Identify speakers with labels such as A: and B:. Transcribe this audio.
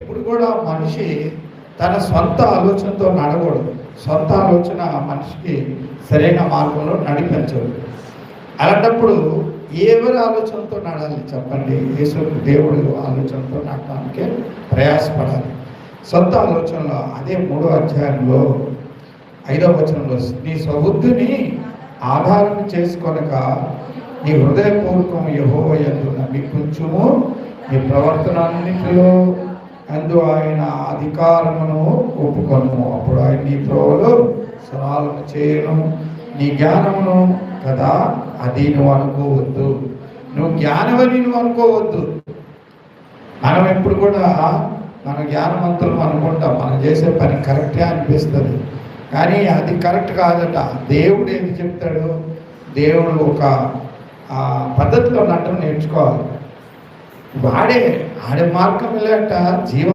A: ఇప్పుడు కూడా మనిషి తన సొంత ఆలోచనతో నడవకూడదు. సొంత ఆలోచన మనిషికి సరైన మార్గంలో నడిపించదు. అలాంటప్పుడు ఎవరి ఆలోచనతో నడాలి చెప్పండి? యేసు దేవుడు ఆలోచనతో నడడానికి ప్రయాసపడాలి. సొంత ఆలోచనలో అదే 3వ అధ్యాయంలో 5వ వచనంలో, నీ స్వబుద్ధిని ఆధారం చేసుకొనక నీ హృదయపూర్వకం యెహోవా యందు నమ్మికుంచుము, నీ ప్రవర్తనన్నిటిలో అందు ఆయన అధికారమును ఒప్పుకొను. అప్పుడు ఆయన నీ త్రోవలో సరాలను చేయను. నీ జ్ఞానమును కదా అది నువ్వు అనుకోవద్దు. నువ్వు జ్ఞానమని నువ్వు అనుకోవద్దు. మనం ఎప్పుడు కూడా మన జ్ఞానవంతులు అనుకుంటాం, మనం చేసే పని కరెక్టే అనిపిస్తుంది, కానీ అది కరెక్ట్ కాదట. దేవుడు ఏమి చెప్తాడు? దేవుడు ఒక పద్ధతిలో నటన నేర్చుకోవాలి. ఆడే మార్గం లేట జీవ